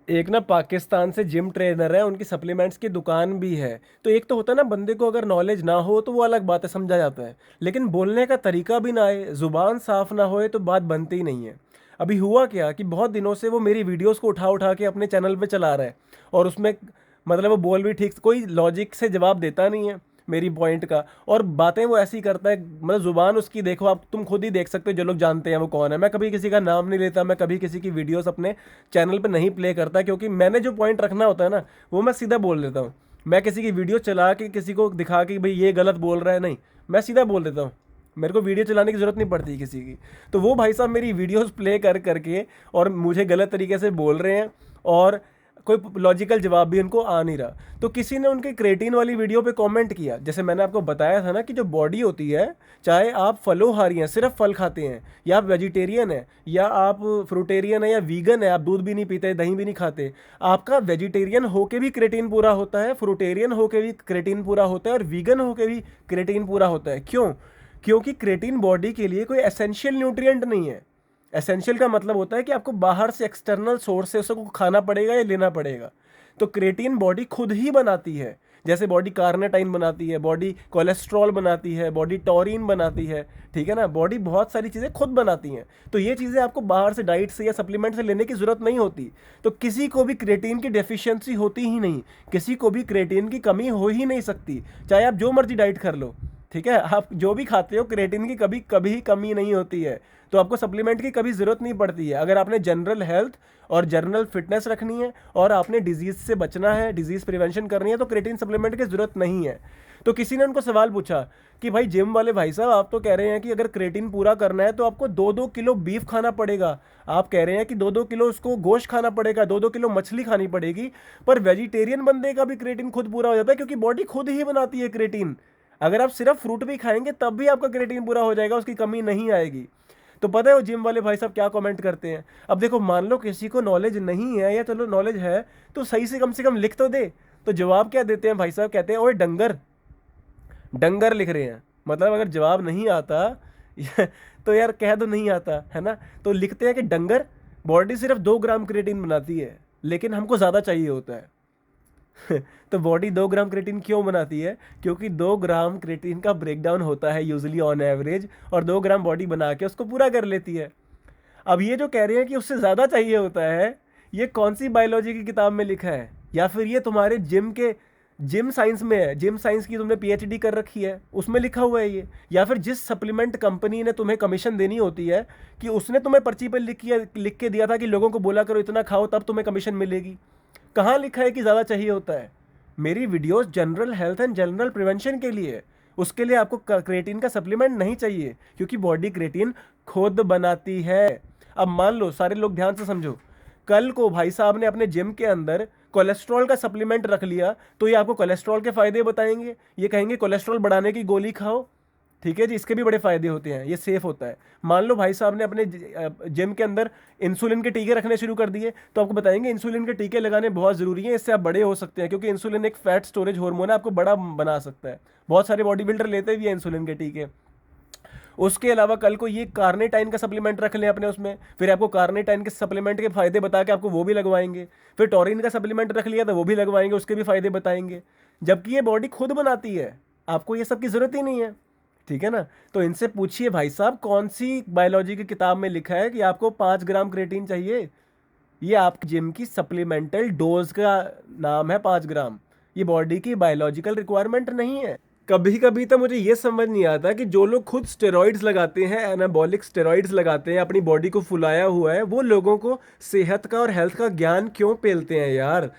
एक ना पाकिस्तान से जिम ट्रेनर है, उनकी सप्लीमेंट्स की दुकान भी है। तो एक तो होता है ना, बंदे को अगर नॉलेज ना हो तो वो अलग बात है, समझा जाता है। लेकिन बोलने का तरीका भी ना आए, ज़ुबान साफ ना होए तो बात बनती ही नहीं है। अभी हुआ क्या कि बहुत दिनों से वो मेरी वीडियोस को उठा उठा के अपने चैनल पे चला रहा है। और उसमें मतलब वो बोल भी ठीक, कोई लॉजिक से जवाब देता नहीं है मेरी पॉइंट का। और बातें वो ऐसी करता है, मतलब जुबान उसकी देखो, आप तुम खुद ही देख सकते हो, जो लोग जानते हैं वो कौन है। मैं कभी किसी का नाम नहीं लेता, मैं कभी किसी की वीडियोस अपने चैनल पे नहीं प्ले करता, क्योंकि मैंने जो पॉइंट रखना होता है ना, वो मैं सीधा बोल देता हूँ। मैं किसी की वीडियो चला के किसी को दिखा के भाई ये गलत बोल रहा है, नहीं, मैं सीधा बोल देता हूँ। मेरे को वीडियो चलाने की ज़रूरत नहीं पड़ती किसी की। तो वो भाई साहब मेरी वीडियोस प्ले कर करके और मुझे गलत तरीके से बोल रहे हैं, और कोई लॉजिकल जवाब भी उनको आ नहीं रहा। तो किसी ने उनके क्रेटीन वाली वीडियो पे कमेंट किया, जैसे मैंने आपको बताया था ना कि जो बॉडी होती है, चाहे आप फलोहारी हैं, सिर्फ फल खाते हैं, या आप वेजिटेरियन हैं, या आप फ्रूटेरियन है, या वीगन है, आप दूध भी नहीं पीते, दही भी नहीं खाते, आपका वेजिटेरियन होके भी क्रेटीन पूरा होता है, फ्रूटेरियन होके भी क्रेटीन पूरा होता है, और वीगन होके भी क्रेटीन पूरा होता है। क्यों? क्योंकि क्रेटीन बॉडी के लिए कोई एसेंशियल न्यूट्रिएंट नहीं है। एसेंशियल का मतलब होता है कि आपको बाहर से एक्सटर्नल सोर्स से उसको खाना पड़ेगा या लेना पड़ेगा। तो क्रेटीन बॉडी खुद ही बनाती है। जैसे बॉडी कार्नेटाइन बनाती है, बॉडी कोलेस्ट्रॉल बनाती है, बॉडी टॉरिन बनाती है, ठीक है ना, बॉडी बहुत सारी चीज़ें खुद बनाती हैं। तो ये चीज़ें आपको बाहर से डाइट से या सप्लीमेंट से लेने की ज़रूरत नहीं होती। तो किसी को भी क्रेटीन की डेफिशिएंसी होती ही नहीं, किसी को भी क्रेटीन की कमी हो ही नहीं सकती, चाहे आप जो मर्जी डाइट कर लो। ठीक है, आप जो भी खाते हो, क्रेटीन की कभी कभी कमी नहीं होती है। तो आपको सप्लीमेंट की कभी ज़रूरत नहीं पड़ती है। अगर आपने जनरल हेल्थ और जनरल फिटनेस रखनी है और आपने डिजीज़ से बचना है, डिजीज़ प्रिवेंशन करनी है, तो क्रेटीन सप्लीमेंट की ज़रूरत नहीं है। तो किसी ने उनको सवाल पूछा कि भाई जिम वाले भाई साहब, आप तो कह रहे हैं कि अगर क्रेटीन पूरा करना है तो आपको 2-2 किलो बीफ खाना पड़ेगा, आप कह रहे हैं कि 2-2 किलो उसको गोश्त खाना पड़ेगा, 2-2 किलो मछली खानी पड़ेगी, पर वेजिटेरियन बंदे का भी क्रेटीन खुद पूरा हो जाता है, क्योंकि बॉडी खुद ही बनाती है क्रेटीन। अगर आप सिर्फ फ्रूट भी खाएंगे तब भी आपका क्रेटीन पूरा हो जाएगा, उसकी कमी नहीं आएगी। तो पता है वो जिम वाले भाई साहब क्या कमेंट करते हैं? अब देखो, मान लो किसी को नॉलेज नहीं है, या चलो नॉलेज है तो सही से कम लिख तो दे। तो जवाब क्या देते हैं भाई साहब? कहते हैं ओए डंगर। डंगर लिख रहे हैं, मतलब अगर जवाब नहीं आता तो यार कह दो नहीं आता, है ना। तो लिखते हैं कि डंगर, बॉडी सिर्फ 2 ग्राम क्रेटीन बनाती है, लेकिन हमको ज़्यादा चाहिए होता है। तो बॉडी 2 ग्राम क्रेटीन क्यों बनाती है? क्योंकि 2 ग्राम क्रेटीन का ब्रेकडाउन होता है यूजली ऑन एवरेज, और 2 ग्राम बॉडी बना के उसको पूरा कर लेती है। अब ये जो कह रहे हैं कि उससे ज़्यादा चाहिए होता है, ये कौन सी बायोलॉजी की किताब में लिखा है? या फिर ये तुम्हारे जिम साइंस में है, जिम साइंस की तुमने पीएचडी कर रखी है, उसमें लिखा हुआ है ये? या फिर जिस सप्लीमेंट कंपनी ने तुम्हें कमीशन देनी होती है, कि उसने तुम्हें पर्ची पर लिख के दिया था कि लोगों को बोला करो इतना खाओ तब तुम्हें कमीशन मिलेगी? कहाँ लिखा है कि ज़्यादा चाहिए होता है? मेरी videos general health and general prevention के लिए है। उसके लिए आपको क्रेटीन का सप्लीमेंट नहीं चाहिए, क्योंकि बॉडी क्रेटीन खुद बनाती है। अब मान लो, सारे लोग ध्यान से समझो, कल को भाई साहब ने अपने जिम के अंदर कोलेस्ट्रॉल का सप्लीमेंट रख लिया, तो ये आपको कोलेस्ट्रॉल के फायदे बताएंगे, ये कहेंगे कोलेस्ट्रॉल बढ़ाने की गोली खाओ। ठीक है जी, इसके भी बड़े फायदे होते हैं, ये सेफ होता है। मान लो भाई साहब ने अपने जिम के अंदर इंसुलिन के टीके रखने शुरू कर दिए, तो आपको बताएंगे इंसुलिन के टीके लगाने बहुत ज़रूरी है, इससे आप बड़े हो सकते हैं, क्योंकि इंसुलिन एक फैट स्टोरेज हार्मोन है, आपको बड़ा बना सकता है। बहुत सारे बॉडी बिल्डर लेते भी हैं इंसुलिन के टीके। उसके अलावा कल को ये कार्नेटाइन का सप्लीमेंट रख लें अपने उसमें, फिर आपको कार्नेटाइन के सप्लीमेंट के फायदे बता के आपको वो भी लगवाएंगे। फिर टॉरिन का सप्लीमेंट रख लिया तो वो भी लगवाएंगे, उसके भी फायदे बताएंगे। जबकि ये बॉडी खुद बनाती है, आपको ये सब की ज़रूरत ही नहीं है। ठीक है ना। तो इनसे पूछिए भाई साहब, कौन सी बायोलॉजी की किताब में लिखा है कि आपको 5 ग्राम क्रेटीन चाहिए? ये आपकी जिम की सप्लीमेंटल डोज का नाम है 5 ग्राम। ये बॉडी की बायोलॉजिकल रिक्वायरमेंट नहीं है। कभी कभी तो मुझे ये समझ नहीं आता कि जो लोग खुद स्टेरॉइड्स लगाते हैं, एनाबॉलिक स्टेरॉइड्स लगाते हैं, अपनी बॉडी को फुलाया हुआ है, वो लोगों को सेहत का और हेल्थ का ज्ञान क्यों पेलते हैं यार?